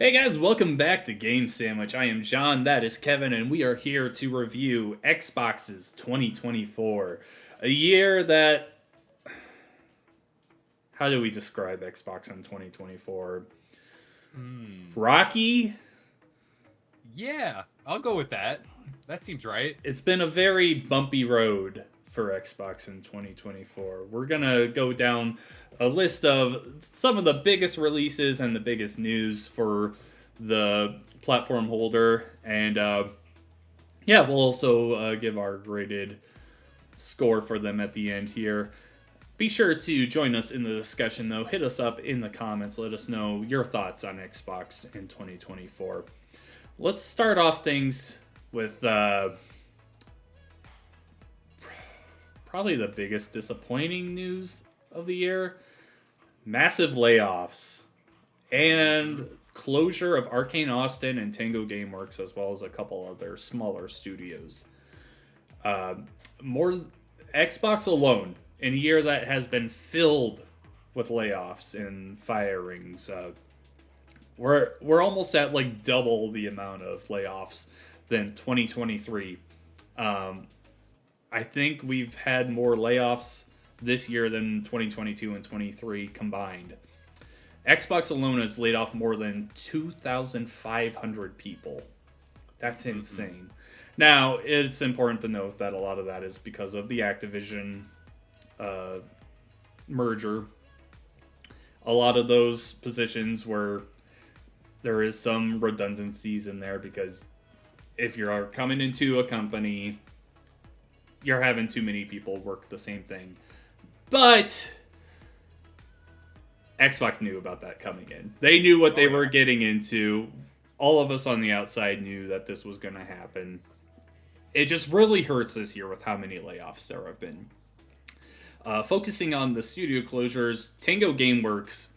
Hey guys, welcome back to Game Sandwich. I am John, that is Kevin, and we are here to review Xbox's 2024. A year that. How do we describe Xbox in 2024? Rocky? Yeah, I'll go with that. That seems right. It's been a very bumpy road for Xbox in 2024. We're gonna go down a list of some of the biggest releases and the biggest news for the platform holder, and yeah, we'll also give our graded score for them at the end here. Be sure to join us in the discussion, though. Hit us up in the comments. Let us know your thoughts on Xbox in 2024. Let's start off things with probably the biggest disappointing news of the year: massive layoffs and closure of Arcane Austin and Tango Gameworks, as well as a couple other smaller studios. More Xbox alone, in a year that has been filled with layoffs and firings. We're almost at like double the amount of layoffs than 2023. I think we've had more layoffs this year than 2022 and 23 combined. Xbox alone has laid off more than 2,500 people. That's insane. Now, it's important to note that a lot of that is because of the Activision merger. A lot of those positions where there is some redundancies in there, because if you're coming into a company, you're having too many people work the same thing. But Xbox knew about that coming in. They knew what they were getting into. All of us on the outside knew that this was going to happen. It just really hurts this year with how many layoffs there have been. Focusing on the studio closures, Tango Gameworks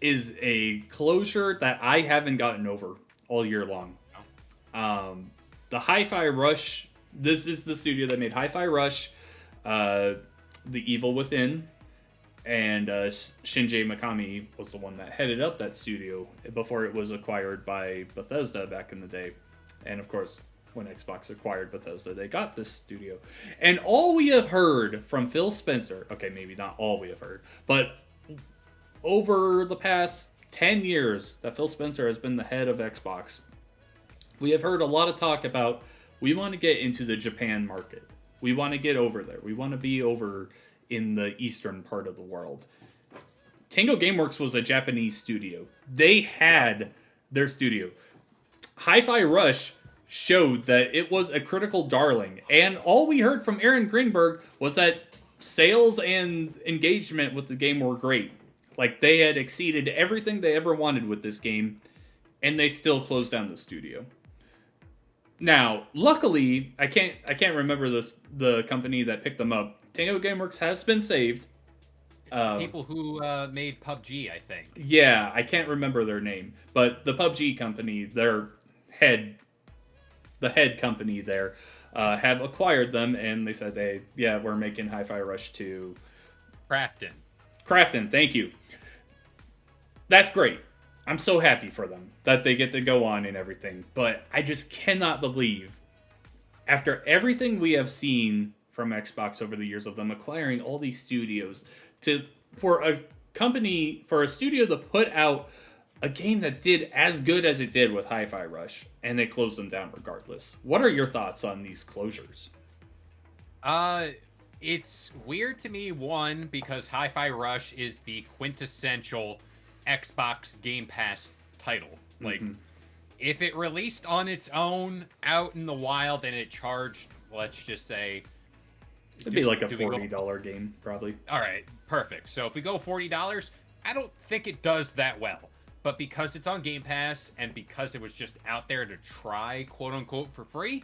is a closure that I haven't gotten over all year long. The Hi-Fi Rush, this is the studio that made Hi-Fi Rush, The Evil Within, and Shinji Mikami was the one that headed up that studio before it was acquired by Bethesda back in the day. And of course, when Xbox acquired Bethesda, they got this studio. And all we have heard from Phil Spencer, okay, maybe not all we have heard, but over the past 10 years that Phil Spencer has been the head of Xbox, we have heard a lot of talk about, we want to get into the Japan market. We want to get over there. We want to be over in the eastern part of the world. Tango Gameworks was a Japanese studio. They had their studio. Hi-Fi Rush showed that it was a critical darling, and all we heard from Aaron Greenberg was that sales and engagement with the game were great. Like, they had exceeded everything they ever wanted with this game, and they still closed down the studio. Now, luckily, I can't remember the company that picked them up. Tango Gameworks has been saved. People who made PUBG, I think. Yeah, I can't remember their name, but the PUBG company, the head company there, have acquired them, and they said we're making Hi-Fi Rush 2. Crafton, thank you. That's great. I'm so happy for them that they get to go on and everything, but I just cannot believe, after everything we have seen from Xbox over the years of them acquiring all these studios, for a studio to put out a game that did as good as it did with Hi-Fi Rush, and they closed them down regardless. What are your thoughts on these closures? It's weird to me, one, because Hi-Fi Rush is the quintessential Xbox Game Pass title. Like, if it released on its own out in the wild and it charged, let's just say, it'd be like a $40 game, probably. All right, perfect. So if we go $40, I don't think it does that well. But because it's on Game Pass and because it was just out there to try, quote unquote, for free,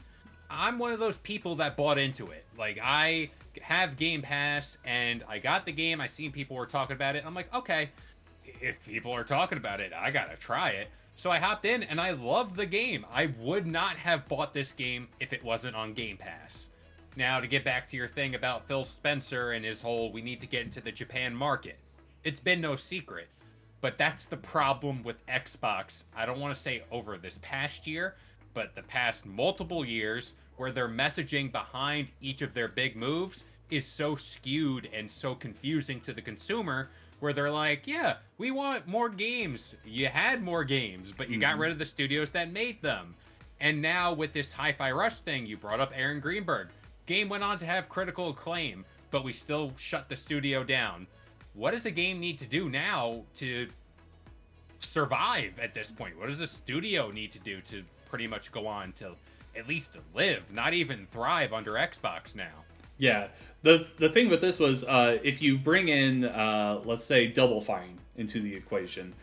I'm one of those people that bought into it. Like, I have Game Pass and I got the game. I seen people were talking about it. I'm like, okay, if people are talking about it, I gotta try it. So I hopped in and I loved the game. I would not have bought this game if it wasn't on Game Pass. Now, to get back to your thing about Phil Spencer and his whole, we need to get into the Japan market. It's been no secret. But that's the problem with Xbox. I don't want to say over this past year, but the past multiple years, where their messaging behind each of their big moves is so skewed and so confusing to the consumer, where they're like, yeah, we want more games. You had more games, but you got rid of the studios that made them. And now with this Hi-Fi Rush thing, you brought up Aaron Greenberg. Game went on to have critical acclaim, but we still shut the studio down. What does a game need to do now to survive at this point? What does a studio need to do to pretty much go on to at least live, not even thrive under Xbox now? Yeah, the thing with this was if you bring in, let's say, Double Fine into the equation,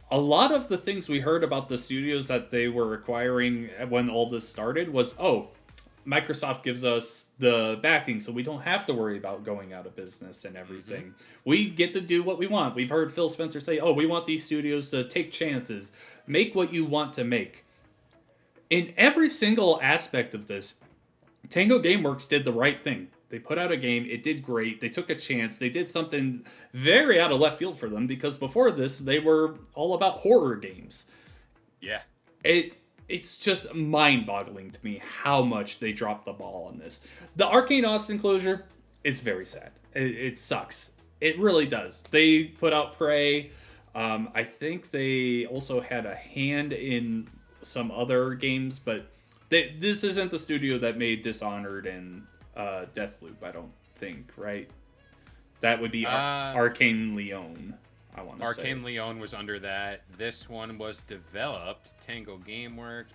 a lot of the things we heard about the studios that they were acquiring when all this started was, oh, Microsoft gives us the backing, so we don't have to worry about going out of business and everything. We get to do what we want. We've heard Phil Spencer say, oh, we want these studios to take chances, make what you want to make. In every single aspect of this, Tango Gameworks did the right thing. They put out a game, it did great, they took a chance, they did something very out of left field for them, because before this, they were all about horror games. Yeah. It's just mind-boggling to me how much they dropped the ball on this. The Arcane Austin closure is very sad. It sucks. It really does. They put out Prey. I think they also had a hand in some other games, but this isn't the studio that made Dishonored and Deathloop, I don't think, right? That would be Arcane Leon. I want to say Arcane Leon was under that. This one was developed Tango Gameworks.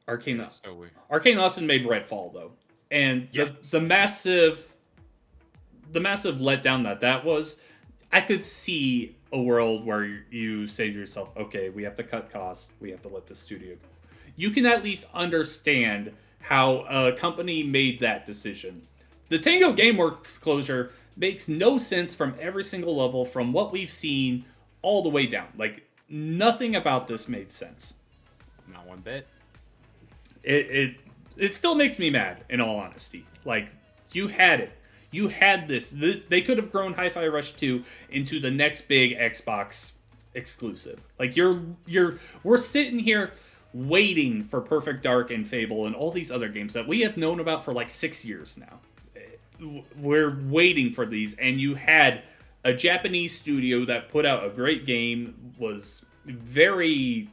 Arcane. So Arcane Austin made Redfall though, and yes. the massive letdown that was. I could see a world where you say to yourself, "Okay, we have to cut costs. We have to let the studio go." You can at least understand how a company made that decision. The Tango Gameworks closure makes no sense from every single level, from what we've seen all the way down. Like, nothing about this made sense. Not one bit. It still makes me mad, in all honesty. Like, you had it. You had this. They could have grown Hi-Fi Rush 2 into the next big Xbox exclusive. Like, we're sitting here waiting for Perfect Dark and Fable and all these other games that we have known about for like 6 years now. We're waiting for these, and you had a Japanese studio that put out a great game, was very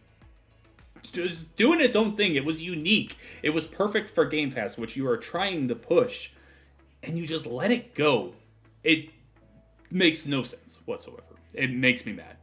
just doing its own thing. It was unique. It was perfect for Game Pass, which you are trying to push, and you just let it go. It makes no sense whatsoever. It makes me mad.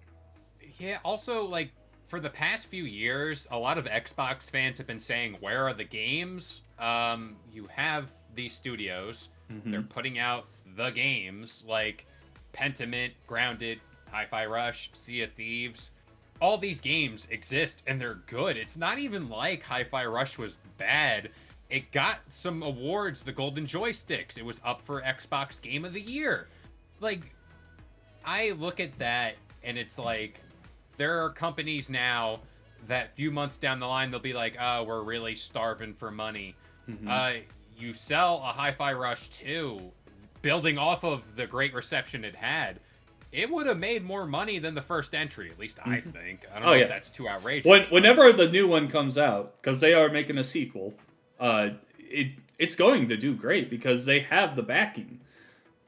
Yeah, also, like, for the past few years, a lot of Xbox fans have been saying, where are the games? You have these studios. They're putting out the games like Pentiment, Grounded, Hi-Fi Rush, Sea of Thieves. All these games exist and they're good. It's not even like Hi-Fi Rush was bad. It got some awards, the Golden Joysticks. It was up for Xbox Game of the Year. Like, I look at that and it's like, there are companies now that few months down the line, they'll be like, oh, we're really starving for money. You sell a Hi-Fi Rush 2, building off of the great reception it had, it would have made more money than the first entry, at least I think. I don't know if that's too outrageous. Whenever the new one comes out, because they are making a sequel, it's going to do great because they have the backing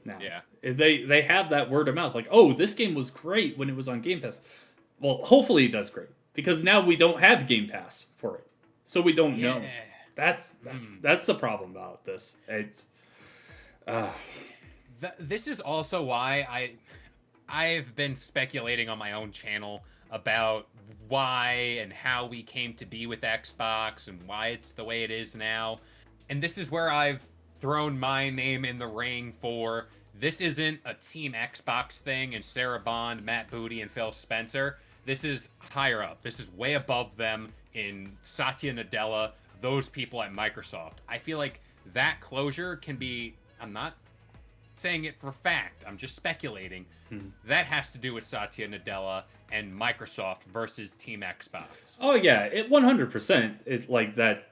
now. Yeah. They have that word of mouth, like, oh, this game was great when it was on Game Pass. Well, hopefully it does great, because now we don't have Game Pass for it, so we don't know. That's the problem about this. It's this is also why I've been speculating on my own channel about why and how we came to be with Xbox and why it's the way it is now. And this is where I've thrown my name in the ring for, this isn't a Team Xbox thing and Sarah Bond, Matt Booty, and Phil Spencer. This is higher up. This is way above them in Satya Nadella, those people at Microsoft. I feel like that closure can be, I'm not saying it for fact, I'm just speculating. That has to do with Satya Nadella and Microsoft versus Team Xbox. Oh yeah, it 100%. It's like that.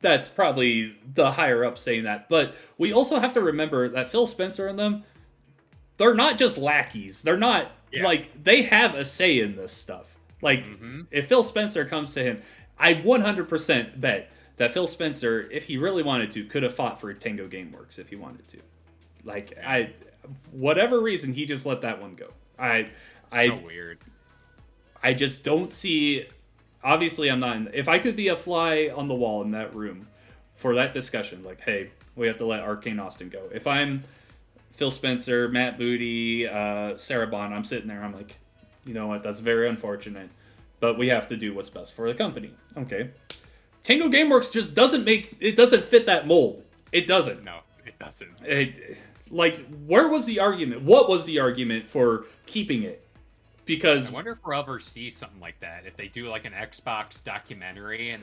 That's probably the higher up saying that. But we also have to remember that Phil Spencer and them, they're not just lackeys. They're not Yeah. like they have a say in this stuff. Like if Phil Spencer comes to him, I 100% bet that Phil Spencer, if he really wanted to, could have fought for Tango Gameworks if he wanted to. Like whatever reason, he just let that one go. So weird. I just don't see. Obviously, I'm not. If I could be a fly on the wall in that room for that discussion, like, hey, we have to let Arcane Austin go. If I'm Phil Spencer, Matt Booty, Sarah Bond, I'm sitting there. I'm like, you know what? That's very unfortunate, but we have to do what's best for the company. Okay. Tango Gameworks just doesn't fit that mold. It doesn't. No, it doesn't. Where was the argument? What was the argument for keeping it? Because I wonder if we'll ever see something like that. If they do like an Xbox documentary and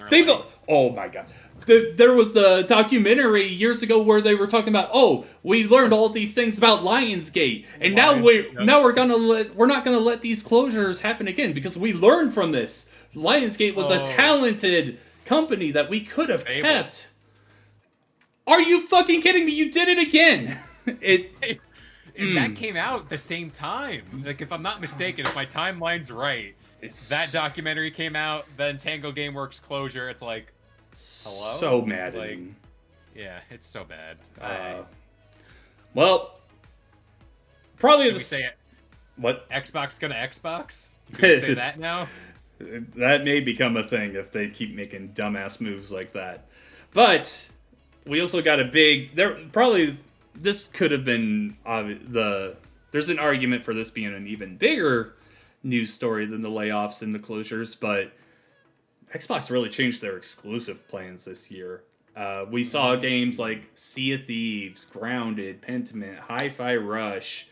oh my god, there was the documentary years ago where they were talking about, oh, we learned all these things about Lionsgate, and now we're not gonna let these closures happen again because we learned from this. Lionsgate was a talented company that we could have kept. Are you fucking kidding me? You did it again. And that came out at the same time. Like, if I'm not mistaken, if my timeline's right, that documentary came out, then Tango Gameworks closure. It's like, hello? So maddening. Like, yeah, it's so bad. Well, probably Can we say it? What? Xbox gonna Xbox? You gonna say that now? That may become a thing if they keep making dumbass moves like that. But we also got this could have been there's an argument for this being an even bigger news story than the layoffs and the closures, but Xbox really changed their exclusive plans this year. We saw games like Sea of Thieves, Grounded, Pentiment, Hi-Fi Rush.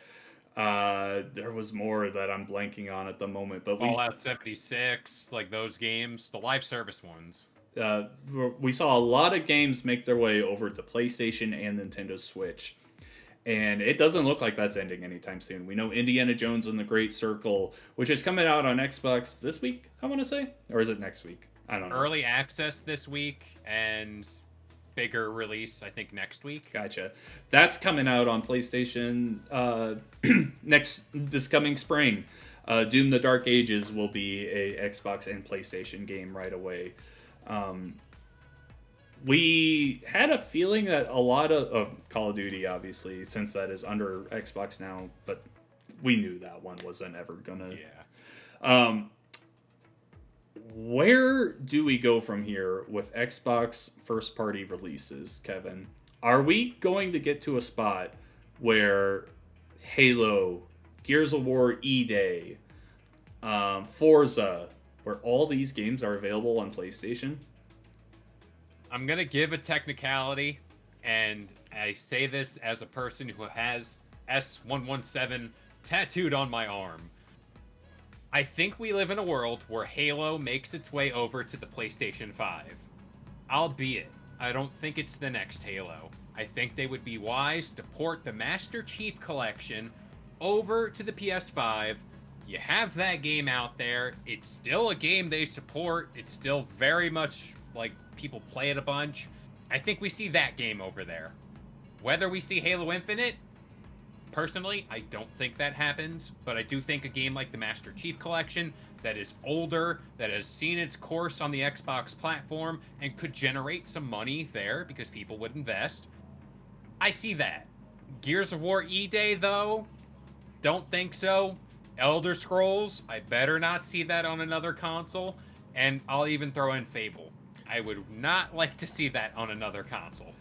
There was more that I'm blanking on at the moment, but Fallout 76, like those games, the live service ones. We saw a lot of games make their way over to PlayStation and Nintendo Switch. And it doesn't look like that's ending anytime soon. We know Indiana Jones and the Great Circle, which is coming out on Xbox this week, I want to say? Or is it next week? I don't know. Early access this week and bigger release, I think, next week. Gotcha. That's coming out on PlayStation this coming spring. Doom the Dark Ages will be a Xbox and PlayStation game right away. We had a feeling that a lot of Call of Duty, obviously, since that is under Xbox now, but we knew that one wasn't ever gonna. Yeah. Where do we go from here with Xbox first-party releases, Kevin? Are we going to get to a spot where Halo, Gears of War E-Day, Forza, where all these games are available on PlayStation? I'm going to give a technicality, and I say this as a person who has S117 tattooed on my arm. I think we live in a world where Halo makes its way over to the PlayStation 5. Albeit, I don't think it's the next Halo. I think they would be wise to port the Master Chief Collection over to the PS5. You have that game out there. It's still a game they support. It's still very much like people play it a bunch. I think we see that game over there. Whether we see Halo Infinite, personally, I don't think that happens, but I do think a game like the Master Chief Collection that is older, that has seen its course on the Xbox platform, and could generate some money there because people would invest. I see that. Gears of War E-Day, though, don't think so. Elder Scrolls, I better not see that on another console, and I'll even throw in Fable. I would not like to see that on another console.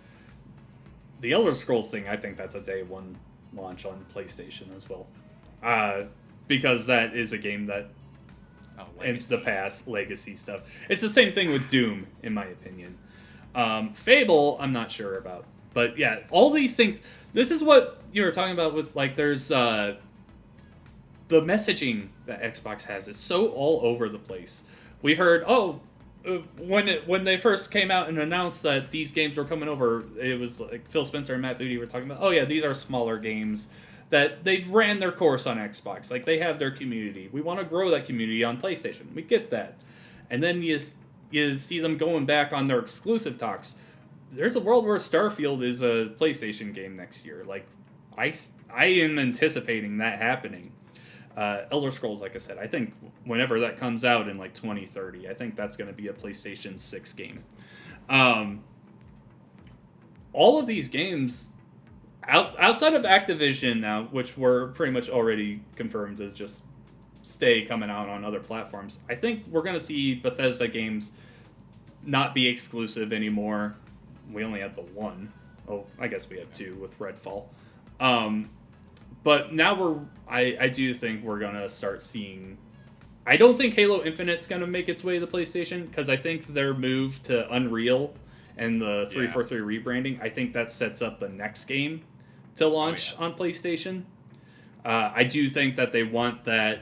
The Elder Scrolls thing, I think that's a day one launch on PlayStation as well. Because that is a game that, in the past, legacy stuff. It's the same thing with Doom, in my opinion. Fable, I'm not sure about. But yeah, all these things, this is what you were talking about with, like, there's, the messaging that Xbox has is so all over the place. We heard, when they first came out and announced that these games were coming over, it was like Phil Spencer and Matt Booty were talking about, oh yeah, these are smaller games that they've ran their course on Xbox. Like, they have their community. We want to grow that community on PlayStation. We get that. And then you see them going back on their exclusive talks. There's a world where Starfield is a PlayStation game next year. Like, I am anticipating that happening. Elder Scrolls, like I said, I think whenever that comes out in like 2030, I think that's going to be a PlayStation 6 game. All of these games, outside of Activision now, which were pretty much already confirmed to just stay coming out on other platforms, I think we're going to see Bethesda games not be exclusive anymore. We only had the one. Oh, I guess we had two with Redfall. But now I do think we're going to start seeing... I don't think Halo Infinite's going to make its way to PlayStation, because I think their move to Unreal and the 343 rebranding, I think that sets up the next game to launch on PlayStation. I do think that they want to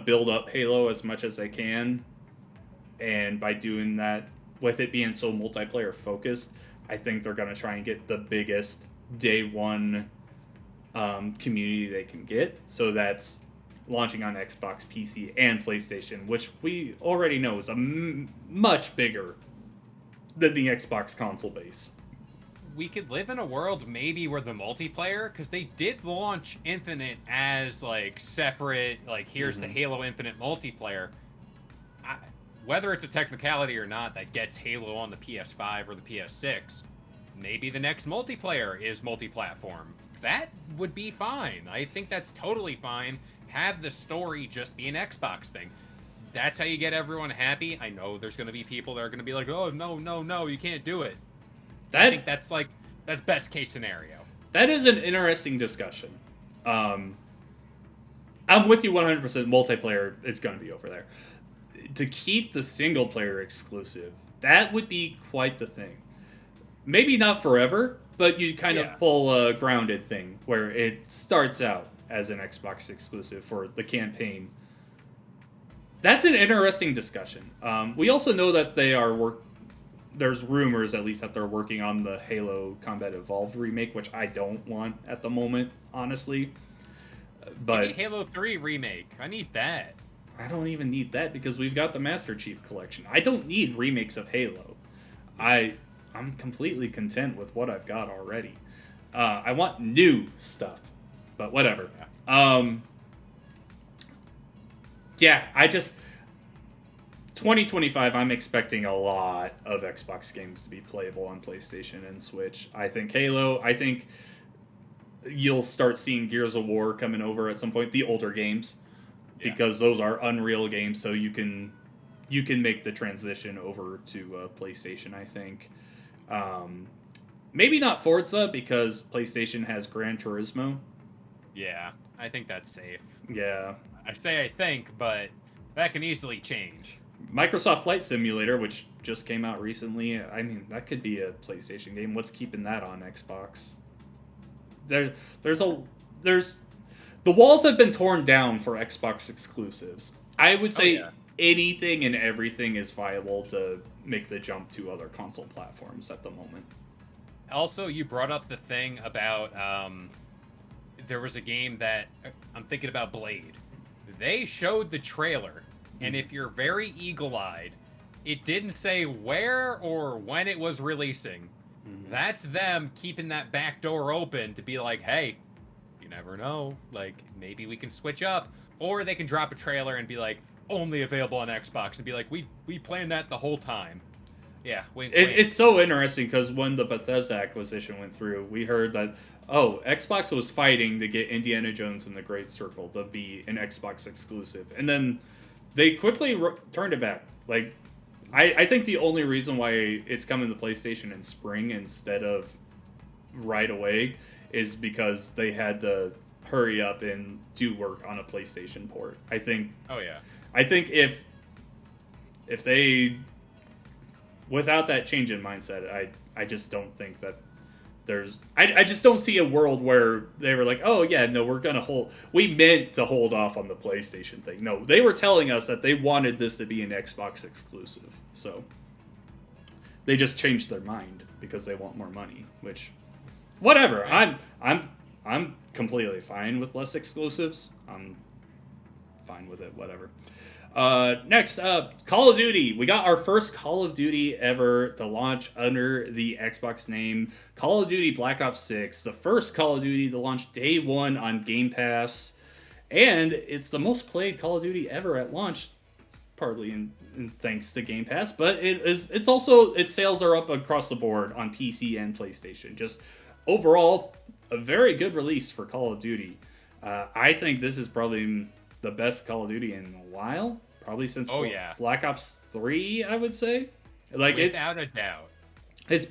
build up Halo as much as they can, and by doing that, with it being so multiplayer focused, I think they're going to try and get the biggest day one community they can get. So that's launching on Xbox, PC, and PlayStation, which we already know is much bigger than the Xbox console base. We could live in a world maybe where the multiplayer, because they did launch Infinite as like separate, like here's the Halo Infinite multiplayer. Whether it's a technicality or not that gets Halo on the PS5 or the PS6, maybe the next multiplayer is multi-platform. That would be fine. I think that's totally fine. Have the story just be an Xbox thing. That's how you get everyone happy. I know there's going to be people that are going to be like, oh, no, you can't do it. I think that's best case scenario. That is an interesting discussion. I'm with you 100%. Multiplayer is going to be over there. To keep the single player exclusive, that would be quite the thing. Maybe not forever, but you kind of pull a Grounded thing where it starts out as an Xbox exclusive for the campaign. That's an interesting discussion. We also know that there's rumors, at least, that they're working on the Halo Combat Evolved remake, which I don't want at the moment, honestly. But Halo 3 remake, I need that. I don't even need that because we've got the Master Chief Collection. I don't need remakes of Halo. I'm completely content with what I've got already. I want new stuff, but whatever. I just... 2025, I'm expecting a lot of Xbox games to be playable on PlayStation and Switch. I think Halo, I think you'll start seeing Gears of War coming over at some point, the older games, because those are Unreal games, so you can make the transition over to PlayStation, I think. Maybe not Forza, because PlayStation has Gran Turismo. Yeah, I think that's safe. Yeah. I say I think, but that can easily change. Microsoft Flight Simulator, which just came out recently, I mean, that could be a PlayStation game. What's keeping that on Xbox? There's the walls have been torn down for Xbox exclusives. I would say anything and everything is viable to make the jump to other console platforms at the moment. Also, you brought up the thing about there was a game that I'm thinking about, Blade. They showed the trailer, and if you're very eagle-eyed, it didn't say where or when it was releasing. That's them keeping that back door open to be like, hey, you never know. Like, maybe we can switch up. Or they can drop a trailer and be like, only available on Xbox, and be like, we planned that the whole time. Yeah, wink, wink. It's so interesting because when the Bethesda acquisition went through, we heard that, Xbox was fighting to get Indiana Jones and the Great Circle to be an Xbox exclusive. And then they quickly turned it back. Like, I think the only reason why it's coming to PlayStation in spring instead of right away is because they had to hurry up and do work on a PlayStation port. I think... Oh, yeah. I think if they... Without that change in mindset, I just don't think that there's... I just don't see a world where they were like, oh, yeah, no, we're going to hold... We meant to hold off on the PlayStation thing. No, they were telling us that they wanted this to be an Xbox exclusive. So they just changed their mind because they want more money, which... Whatever. Right. I'm completely fine with less exclusives. I'm fine with it, whatever. Next up, Call of Duty. We got our first Call of Duty ever to launch under the Xbox name, Call of Duty Black Ops 6, the first Call of Duty to launch day one on Game Pass, and it's the most played Call of Duty ever at launch, partly in thanks to Game Pass, but it's also its sales are up across the board on PC and PlayStation. Just overall, a very good release for Call of Duty. I think this is probably the best Call of Duty in a while, probably since Black Ops 3, I would say. Like without a doubt, it's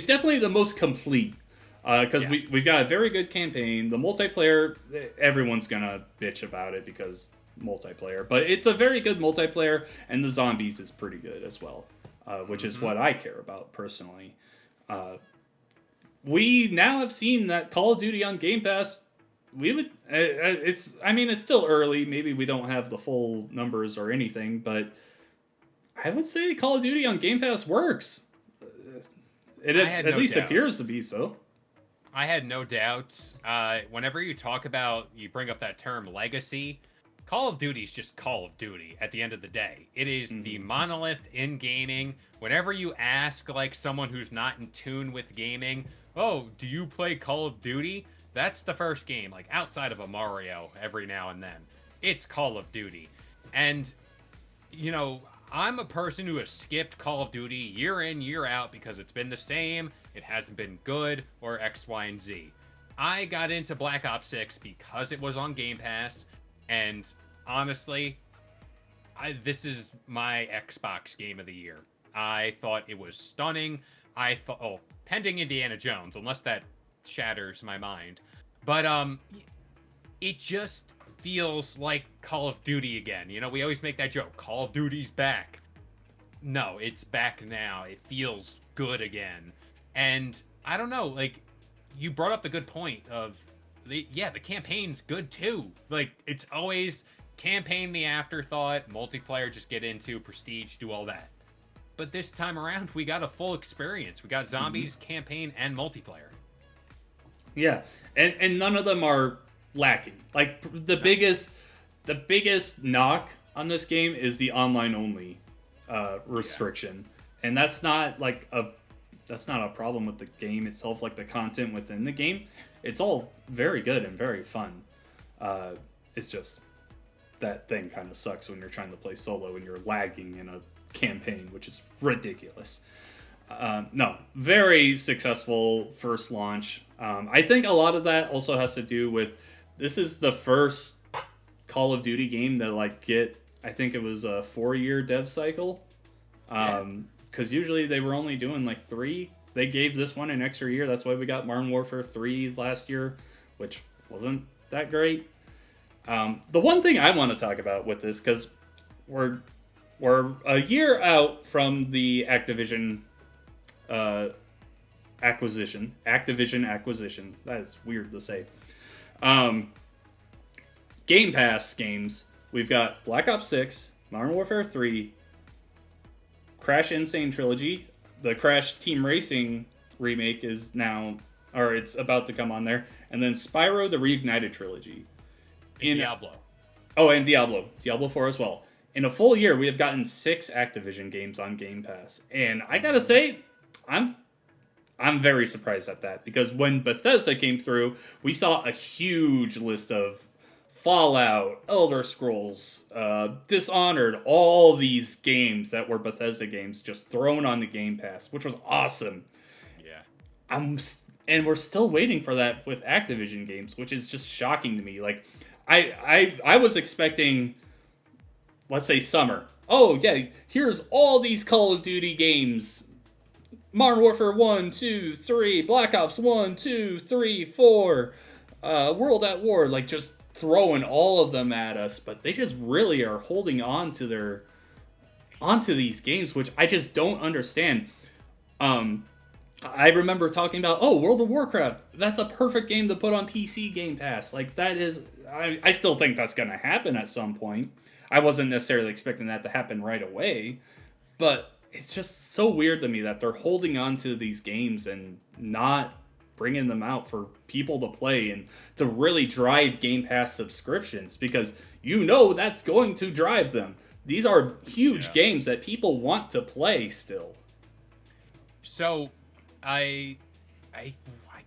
definitely the most complete. Because we've got a very good campaign. The multiplayer, everyone's gonna bitch about it because multiplayer, but it's a very good multiplayer, and the zombies is pretty good as well, which is what I care about personally. We now have seen that Call of Duty on Game Pass. It's still early. Maybe we don't have the full numbers or anything, but I would say Call of Duty on Game Pass works. It at least appears to be so. I had no doubts. Whenever you bring up that term legacy, Call of Duty is just Call of Duty at the end of the day. It is the monolith in gaming. Whenever you ask like someone who's not in tune with gaming, oh, do you play Call of Duty? That's the first game, like outside of a Mario every now and then. It's Call of Duty. And, you know, I'm a person who has skipped Call of Duty year in, year out because it's been the same, it hasn't been good, or X, Y, and Z. I got into Black Ops 6 because it was on Game Pass, and honestly, this is my Xbox game of the year. I thought it was stunning. Pending Indiana Jones, unless that shatters my mind. But, it just feels like Call of Duty again. You know, we always make that joke, Call of Duty's back. No, it's back now. It feels good again. And I don't know, like, you brought up the good point of, the campaign's good too. Like, it's always campaign the afterthought, multiplayer just get into, prestige, do all that. But this time around, we got a full experience. We got zombies, campaign, and multiplayer. Yeah, and none of them are lacking. Like the biggest knock on this game is the online only restriction, and that's not a problem with the game itself. Like the content within the game, it's all very good and very fun. It's just that thing kind of sucks when you're trying to play solo and you're lagging in a campaign, which is ridiculous. No, very successful first launch. I think a lot of that also has to do with this is the first Call of Duty game that I think it was a 4-year dev cycle. Because usually they were only doing like 3. They gave this one an extra year. That's why we got Modern Warfare 3 last year, which wasn't that great. The one thing I want to talk about with this, because we're a year out from the Activision acquisition. That is weird to say. Game Pass games. We've got Black Ops 6, Modern Warfare 3, Crash Insane Trilogy. The Crash Team Racing remake is now, or it's about to come on there. And then Spyro the Reignited Trilogy. Diablo. Oh, and Diablo 4 as well. In a full year, we have gotten 6 Activision games on Game Pass. And I gotta say, I'm very surprised at that, because when Bethesda came through, we saw a huge list of Fallout, Elder Scrolls, Dishonored, all these games that were Bethesda games just thrown on the Game Pass, which was awesome. Yeah. And we're still waiting for that with Activision games, which is just shocking to me. Like, I was expecting, let's say, summer. Oh, yeah, here's all these Call of Duty games. Modern Warfare 1, 2, 3, Black Ops 1, 2, 3, 4, World at War, like just throwing all of them at us, but they just really are holding on to onto these games, which I just don't understand. I remember talking about, World of Warcraft, that's a perfect game to put on PC Game Pass. Like, that is, I still think that's going to happen at some point. I wasn't necessarily expecting that to happen right away, but it's just so weird to me that they're holding on to these games and not bringing them out for people to play and to really drive Game Pass subscriptions, because that's going to drive them. These are huge games that people want to play still. So, I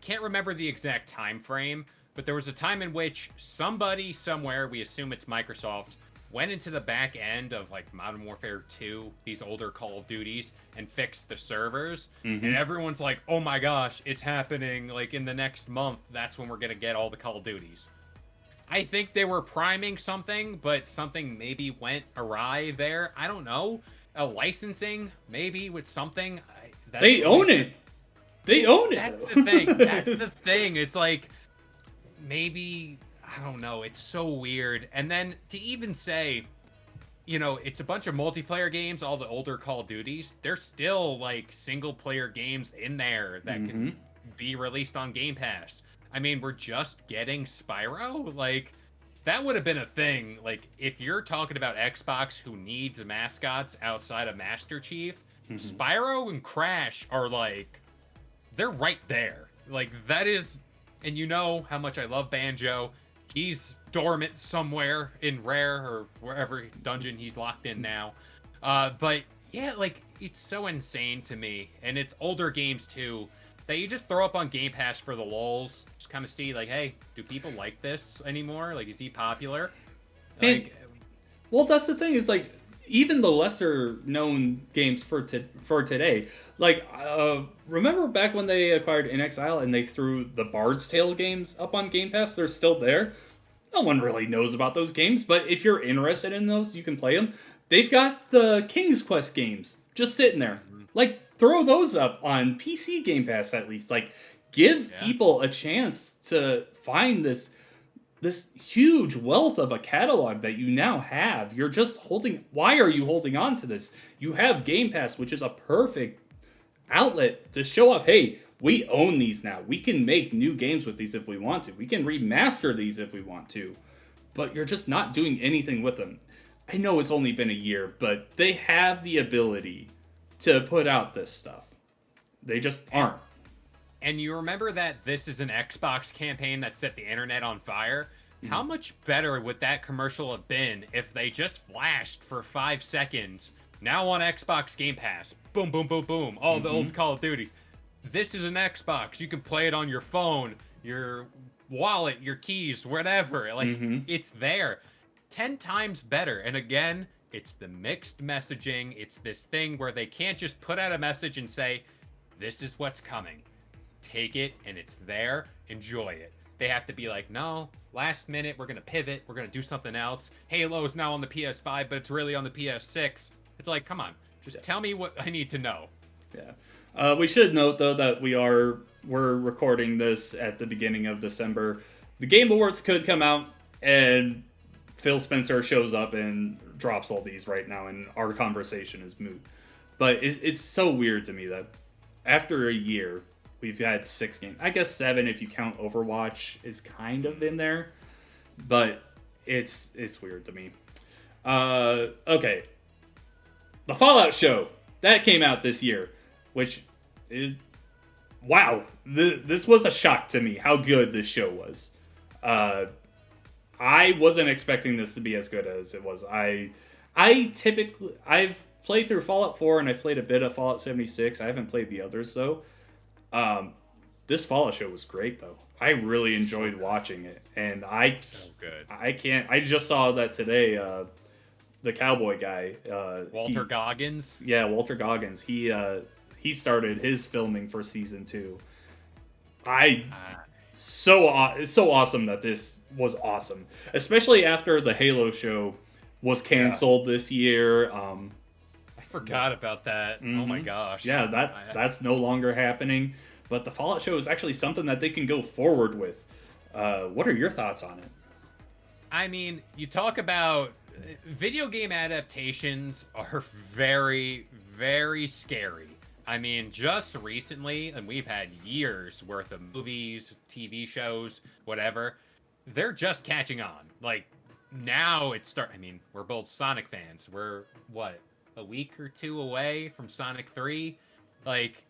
can't remember the exact time frame, but there was a time in which somebody somewhere, we assume it's Microsoft, went into the back end of like Modern Warfare 2, these older Call of Duties, and fixed the servers. And everyone's like, oh my gosh, it's happening like in the next month. That's when we're going to get all the Call of Duties. I think they were priming something, but something maybe went awry there. I don't know. Licensing, maybe with something. They own it. They own it. That's the thing. That's the thing. It's like, maybe, I don't know. It's so weird. And then to even say, you know, it's a bunch of multiplayer games, all the older Call of Duties. There's still like single player games in there that can be released on Game Pass. I mean, we're just getting Spyro. Like, that would have been a thing. Like, if you're talking about Xbox who needs mascots outside of Master Chief, Spyro and Crash are like, they're right there. Like, that is, and you know how much I love Banjo. He's dormant somewhere in Rare or wherever dungeon he's locked in now. But yeah, like, it's so insane to me. And it's older games too that you just throw up on Game Pass for the lulz. Just kind of see, like, hey, do people like this anymore? Like, is he popular? Like, well, that's the thing. Is like even the lesser known games for today. Like, remember back when they acquired inXile and they threw the Bard's Tale games up on Game Pass? They're still there. No one really knows about those games, but if you're interested in those, you can play them. They've got the King's Quest games just sitting there. Like, throw those up on PC Game Pass at least. Like, give people a chance to find this huge wealth of a catalog that you now have. You're just holding... Why are you holding on to this? You have Game Pass, which is a perfect outlet to show off, hey, we own these now. We can make new games with these if we want to. We can remaster these if we want to. But you're just not doing anything with them. I know it's only been a year, but they have the ability to put out this stuff. They just aren't. And you remember that this is an Xbox campaign that set the internet on fire? How much better would that commercial have been if they just flashed for 5 seconds, now on Xbox Game Pass, boom, boom, boom, boom, all the old Call of Duties. This is an Xbox. You can play it on your phone, your wallet, your keys, whatever. Like, it's there. 10 times better. And again, it's the mixed messaging. It's this thing where they can't just put out a message and say, this is what's coming. Take it, and it's there. Enjoy it. They have to be like, no, last minute, we're going to pivot. We're going to do something else. Halo is now on the PS5, but it's really on the PS6. It's like, come on. Just tell me what I need to know. Yeah. We should note, though, that we're recording this at the beginning of December. The Game Awards could come out, and Phil Spencer shows up and drops all these right now, and our conversation is moot. But it's so weird to me that after a year, we've had 6 games. I guess 7 if you count Overwatch is kind of in there, but it's weird to me. Okay, the Fallout show that came out this year, which is wow. This was a shock to me how good this show was. I wasn't expecting this to be as good as it was. I've played through Fallout 4 and I've played a bit of Fallout 76. I haven't played the others though. This Fallout show was great though. I really enjoyed watching it, and I just saw that today. The cowboy guy, Walter Goggins. Yeah, Walter Goggins. He started his filming for season 2. It's so awesome that this was awesome, especially after the Halo show was canceled this year. I forgot about that. Oh my gosh. Yeah, that's no longer happening. But the Fallout show is actually something that they can go forward with. What are your thoughts on it? I mean, you talk about video game adaptations are very, very scary. I mean, just recently, and we've had years worth of movies, TV shows, whatever, they're just catching on. Like, now I mean, we're both Sonic fans. We're, a week or 2 away from Sonic 3? Like,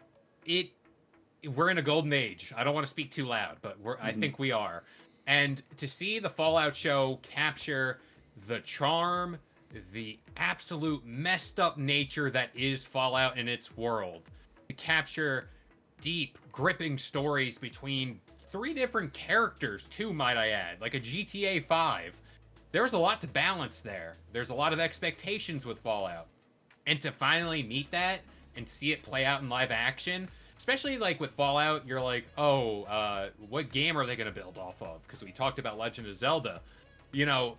we're in a golden age. I don't want to speak too loud, but I think we are. And to see the Fallout show capture the charm, the absolute messed up nature that is Fallout and its world, to capture deep, gripping stories between 3 different characters too, might I add, like a GTA 5. There's a lot to balance there. There's a lot of expectations with Fallout. And to finally meet that and see it play out in live action, especially like with Fallout, you're like, oh, what game are they going to build off of? Because we talked about Legend of Zelda. You know,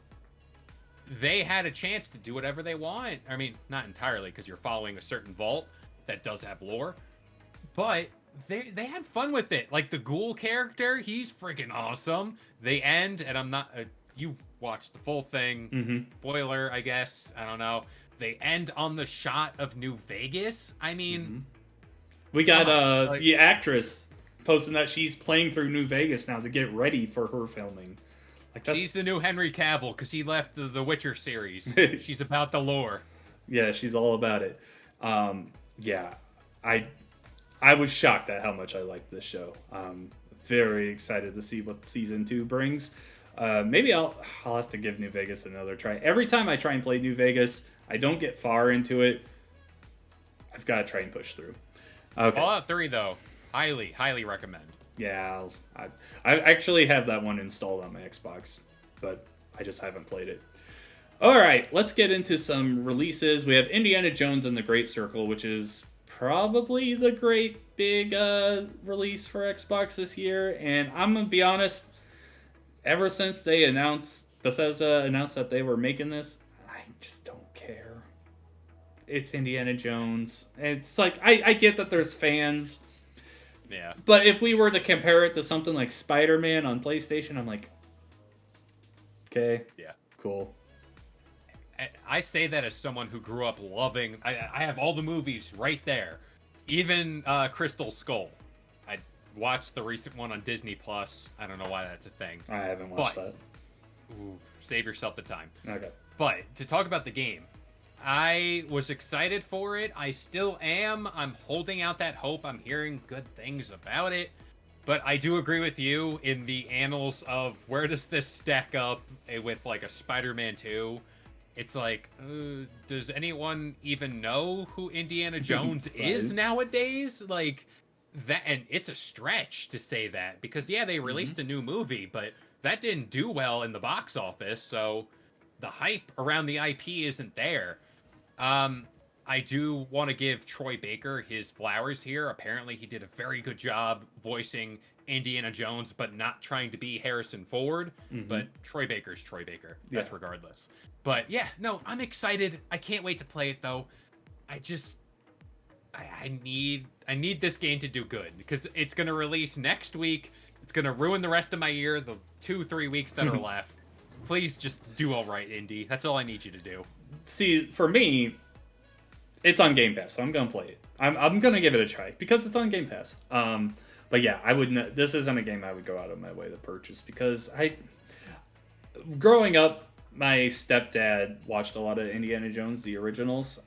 they had a chance to do whatever they want. I mean, not entirely, because you're following a certain vault that does have lore. But they had fun with it. Like the ghoul character, he's freaking awesome. They end, and I'm not. You've watched the full thing. Mm-hmm. Spoiler, I guess. I don't know. They end on the shot of New Vegas. I mean, we got the actress posting that she's playing through New Vegas now to get ready for her filming. Like she's the new Henry Cavill because he left the Witcher series. She's about the lore. Yeah, she's all about it. Yeah, I was shocked at how much I liked this show. Very excited to see what season 2 brings. Maybe I'll have to give New Vegas another try. Every time I try and play New Vegas, I don't get far into it. I've got to try and push through. Okay. Fallout 3 though, highly recommend. Yeah, I actually have that one installed on my Xbox, but I just haven't played it. All right, let's get into some releases. We have Indiana Jones and the Great Circle, which is probably the great big release for Xbox this year. And I'm going to be honest, ever since Bethesda announced that they were making this, I just don't care. It's Indiana Jones. It's like, I get that there's fans. Yeah. But if we were to compare it to something like Spider-Man on PlayStation, I'm like, okay, yeah, cool. I say that as someone who grew up loving. I have all the movies right there, even Crystal Skull. I watched the recent one on Disney Plus. I don't know why that's a thing. I haven't watched that. Ooh, save yourself the time. Okay. But to talk about the game, I was excited for it. I still am. I'm holding out that hope. I'm hearing good things about it. But I do agree with you in the annals of where does this stack up with like a Spider-Man 2? It's like, does anyone even know who Indiana Jones is nowadays? Like that, and it's a stretch to say that because yeah, they released a new movie, but that didn't do well in the box office. So the hype around the IP isn't there. I do want to give Troy Baker his flowers here. Apparently, he did a very good job voicing Indiana Jones, but not trying to be Harrison Ford. But Troy Baker's Troy Baker. That's regardless. But yeah, no, I'm excited. I can't wait to play it though. I need this game to do good because it's going to release next week. It's going to ruin the rest of my year, the 2-3 weeks that are left. Please just do all right, Indy. That's all I need you to do. See, for me, it's on Game Pass, so I'm gonna play it. I'm gonna give it a try because it's on Game Pass. But yeah, I wouldn't. This isn't a game I would go out of my way to purchase because growing up, my stepdad watched a lot of Indiana Jones, the originals.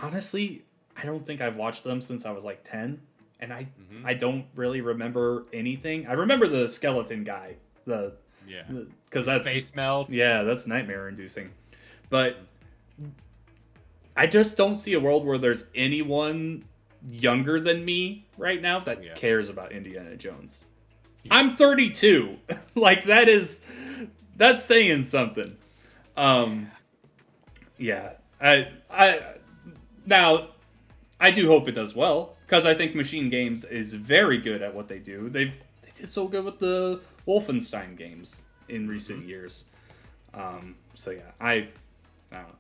Honestly, I don't think I've watched them since I was like 10, and I don't really remember anything. I remember the skeleton guy, because that's space melts. Yeah, that's nightmare inducing. But I just don't see a world where there's anyone younger than me right now that cares about Indiana Jones. I'm 32. Like that's saying something. Yeah. Now I do hope it does well because I think Machine Games is very good at what they do. They did so good with the Wolfenstein games in recent years. So yeah, I don't know.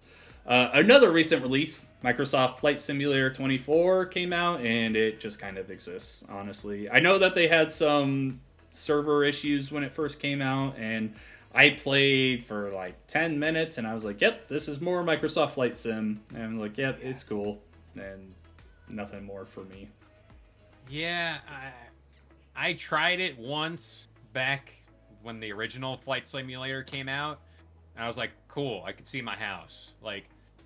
Another recent release, Microsoft Flight Simulator 24 came out, and it just kind of exists, honestly. I know that they had some server issues when it first came out, and I played for like 10 minutes, and I was like, yep, this is more Microsoft Flight Sim. And I'm like, yep, it's cool, and nothing more for me. Yeah, I tried it once back when the original Flight Simulator came out. And I was like, cool, I can see my house. Like,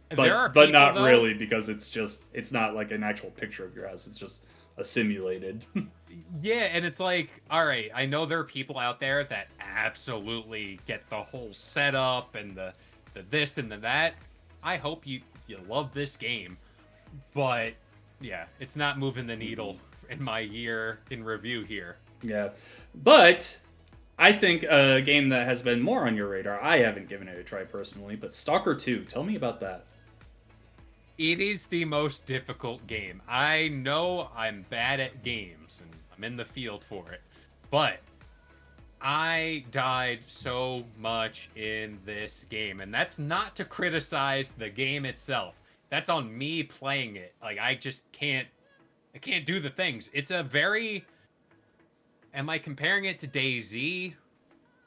there are people, but not really, because it's not like an actual picture of your house. It's just a simulated. Yeah, and it's like, all right, I know there are people out there that absolutely get the whole setup and the this and the that. I hope you love this game, but Yeah, it's not moving the needle in my year in review here. Yeah. But I think a game that has been more on your radar, I haven't given it a try personally, but Stalker 2, tell me about that. It is the most difficult game. I know I'm bad at games and I'm in the field for it, but I died so much in this game, and that's not to criticize the game itself. That's on me playing it. Like I can't do the things. It's a very am I comparing it to DayZ?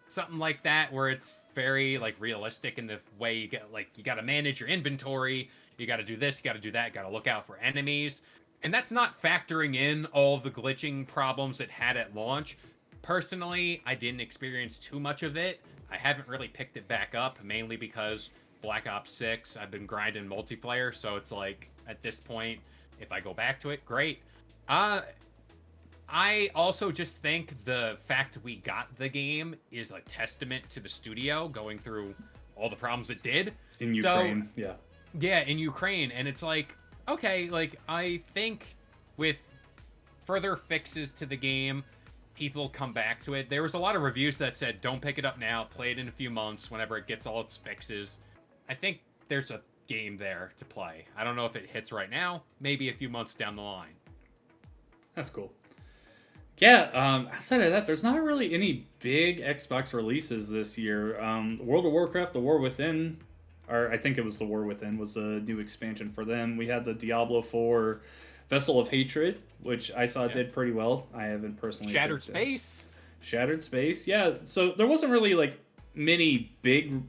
Something like that where it's very like realistic in the way you get like you got to manage your inventory, you got to do this, you got to do that, you got to look out for enemies. And that's not factoring in all the glitching problems it had at launch. Personally, I didn't experience too much of it. I haven't really picked it back up mainly because Black Ops 6, I've been grinding multiplayer, so it's like at this point if I go back to it, great. Uh I also just think the fact we got the game is a testament to the studio going through all the problems it did. In So, Ukraine, yeah. yeah, in Ukraine. And it's like, okay, like, I think with further fixes to the game, people come back to it. There was a lot of reviews that said, don't pick it up now, play it in a few months whenever it gets all its fixes. I think there's a game there to play. I don't know if it hits right now, maybe a few months down the line. That's cool. Yeah, outside of that, there's not really any big Xbox releases this year. World of Warcraft, The War Within, or I think it was The War Within, was a new expansion for them. We had the Diablo 4 Vessel of Hatred, which I saw did pretty well. I haven't personally Shattered picked it. Space. Shattered Space, yeah. So there wasn't really like many big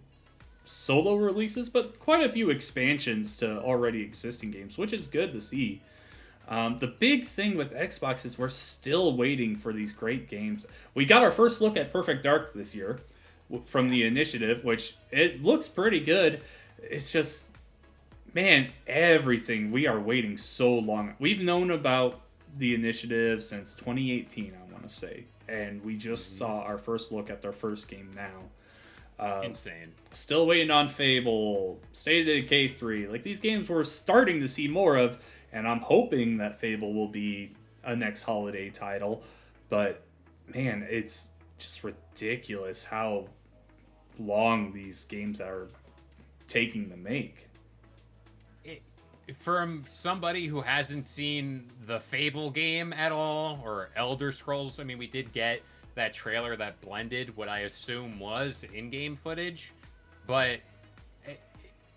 solo releases, but quite a few expansions to already existing games, which is good to see. The big thing with Xbox is we're still waiting for these great games. We got our first look at Perfect Dark this year from the initiative, which it looks pretty good. It's just, man, everything we are waiting so long. We've known about the initiative since 2018, I want to say, and we just saw our first look at their first game now. Insane. Still waiting on Fable, State of Decay 3. Like, these games we're starting to see more of, and I'm hoping that Fable will be a next holiday title. But, man, it's just ridiculous how long these games are taking to make. From somebody who hasn't seen the Fable game at all, or Elder Scrolls, I mean, we did get that trailer that blended what I assume was in-game footage, but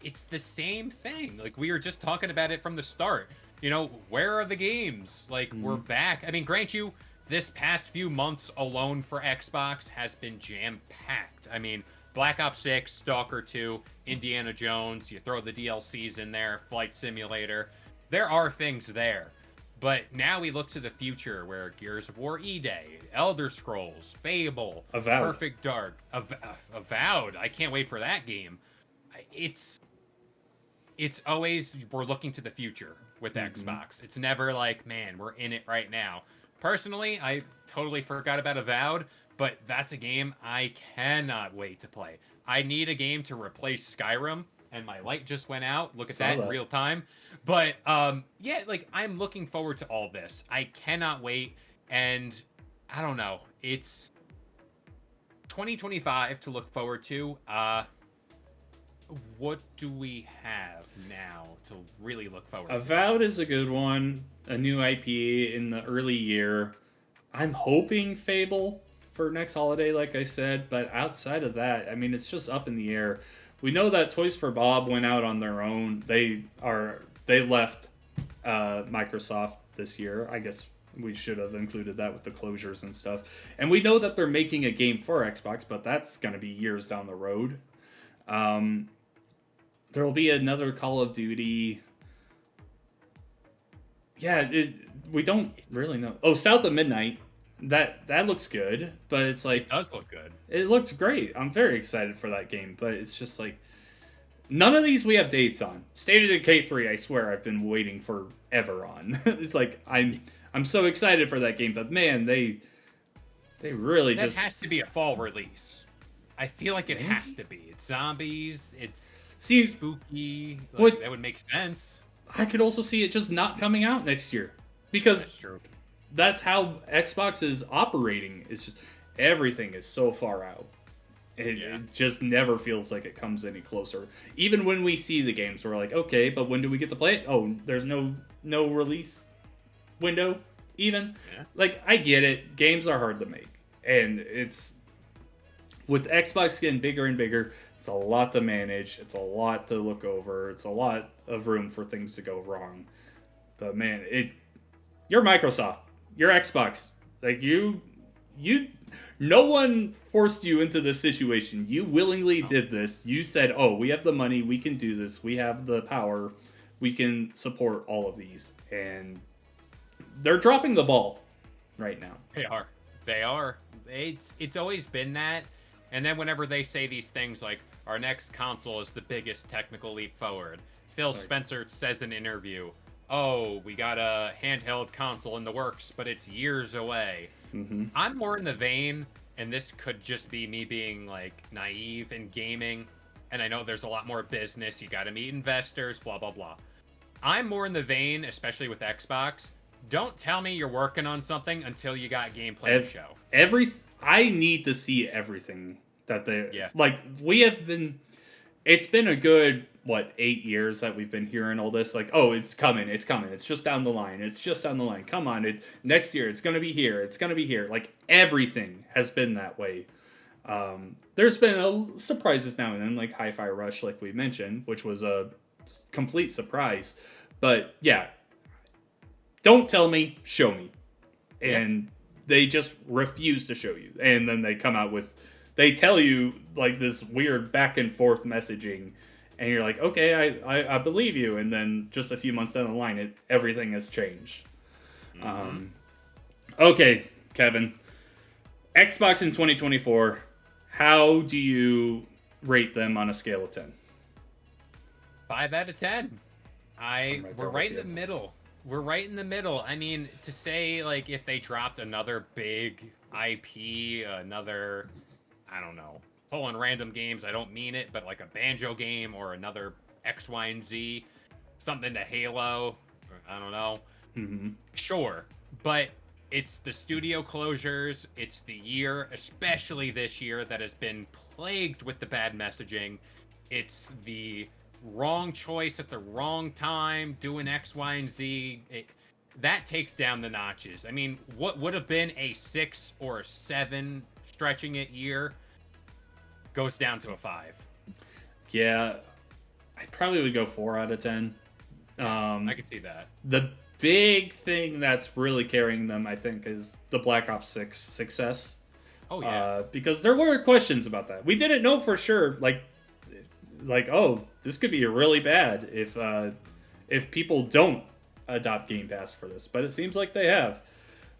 it's the same thing. Like, we were just talking about it from the start. You know, where are the games? Like, we're back. I mean, grant you, this past few months alone for Xbox has been jam-packed. I mean, Black Ops 6, Stalker 2, Indiana Jones, you throw the DLCs in there, Flight Simulator. There are things there. But now we look to the future where Gears of War E-Day, Elder Scrolls, Fable, Avowed. Perfect Dark, Avowed. I can't wait for that game. It's always we're looking to the future with Xbox. It's never like, man, we're in it right now. Personally, I totally forgot about Avowed, but that's a game I cannot wait to play. I need a game to replace Skyrim, and my light just went out. Look at that in real time. But yeah, like, I'm looking forward to all this. I cannot wait, and I don't know. It's 2025 to look forward to. What do we have now to really look forward to? Avowed is a good one. A new IP in the early year. I'm hoping Fable for next holiday, like I said, but outside of that, I mean, it's just up in the air. We know that Toys for Bob went out on their own. They left Microsoft this year. I guess we should have included that with the closures and stuff. And we know that they're making a game for Xbox, but that's going to be years down the road. There will be another Call of Duty. Yeah, we don't really know. Oh, South of Midnight. That looks good, but it's like... It does look good. It looks great. I'm very excited for that game, but it's just like... None of these we have dates on. State of Decay 3, I swear I've been waiting forever on. It's like, I'm so excited for that game, but man, they really that just... has to be a fall release. I feel like it has to be. It's zombies, it's spooky. Like, that would make sense. I could also see it just not coming out next year because That's true. that's how Xbox is operating. It's just everything is so far out. It just never feels like it comes any closer. Even when we see the games, we're like, okay, but when do we get to play it? Oh, there's no release window even. Yeah. Like, I get it. Games are hard to make. And it's with Xbox getting bigger and bigger, it's a lot to manage. It's a lot to look over. It's a lot of room for things to go wrong. But man, you're Microsoft. You're Xbox. Like you no one forced you into this situation. You willingly did this. You said, "Oh, we have the money. We can do this. We have the power. We can support all of these." And they're dropping the ball right now. They are. They are. It's always been that. And then whenever they say these things like, our next console is the biggest technical leap forward, Phil Spencer says in an interview, oh, we got a handheld console in the works, but it's years away. Mm-hmm. I'm more in the vein, and this could just be me being like naive in gaming, and I know there's a lot more business, you got to meet investors, blah, blah, blah. I'm more in the vein, especially with Xbox, don't tell me you're working on something until you got gameplay to show. I need to see everything that they... Yeah. Like, we have been... It's been a good, 8 years that we've been hearing all this? Like, oh, it's coming. It's just down the line. Come on, next year, it's going to be here. Like, everything has been that way. There's been surprises now and then, like Hi-Fi Rush, like we mentioned, which was a complete surprise. But, yeah, don't tell me, show me. And they just refuse to show you. And then they come out with... They tell you, like, this weird back and forth messaging, and you're like, okay, I believe you. And then just a few months down the line, everything has changed. Mm-hmm. Okay, Kevin. Xbox in 2024, how do you rate them on a scale of 10? 5 out of 10. We're right in the middle. We're right in the middle. I mean, to say, like, if they dropped another big IP, another... I don't know, pulling random games, I don't mean it, but like a Banjo game or another X, Y, and Z, something to Halo, I don't know. Mm-hmm. Sure, but it's the studio closures, it's the year, especially this year, that has been plagued with the bad messaging. It's the wrong choice at the wrong time, doing X, Y, and Z. That takes down the notches. I mean, what would have been a 6 or a 7 stretching it year goes down to a 5. Yeah, I probably would go 4 out of 10. I could see that. The big thing that's really carrying them, I think, is the Black Ops 6 success. Oh, yeah. Because there were questions about that. We didn't know for sure, like, oh, this could be really bad if people don't adopt Game Pass for this. But it seems like they have.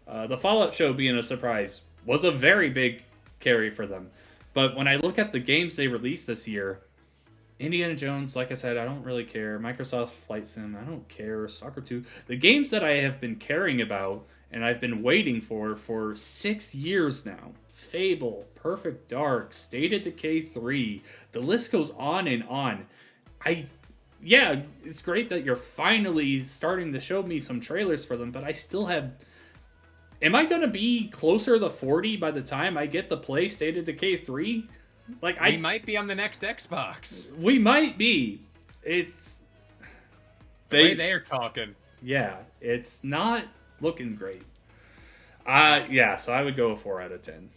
The Fallout show being a surprise was a very big carry for them. But when I look at the games they released this year, Indiana Jones, like I said, I don't really care. Microsoft Flight Sim, I don't care. Soccer 2. The games that I have been caring about and I've been waiting for 6 years now. Fable, Perfect Dark, State of Decay 3. The list goes on and on. Yeah, it's great that you're finally starting to show me some trailers for them, but I still have... Am I going to be closer to 40 by the time I get to play State of Decay 3? Like, we might be on the next Xbox. We might be. It's... The way they're talking. Yeah, it's not looking great. Yeah, so I would go a 4 out of 10.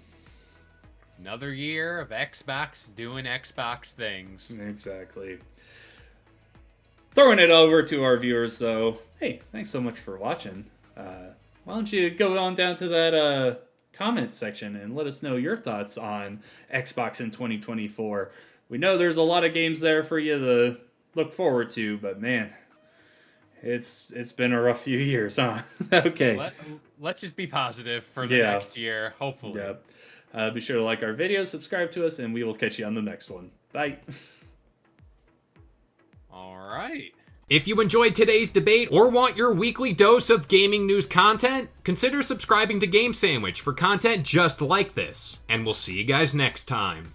Another year of Xbox doing Xbox things. Exactly. Throwing it over to our viewers, though. Hey, thanks so much for watching. Why don't you go on down to that comment section and let us know your thoughts on Xbox in 2024. We know there's a lot of games there for you to look forward to, but man, it's been a rough few years, huh? Okay. Let's just be positive for the next year, hopefully. Yep. Be sure to like our videos, subscribe to us, and we will catch you on the next one. Bye. All right. If you enjoyed today's debate or want your weekly dose of gaming news content, consider subscribing to Game Sandwich for content just like this. And we'll see you guys next time.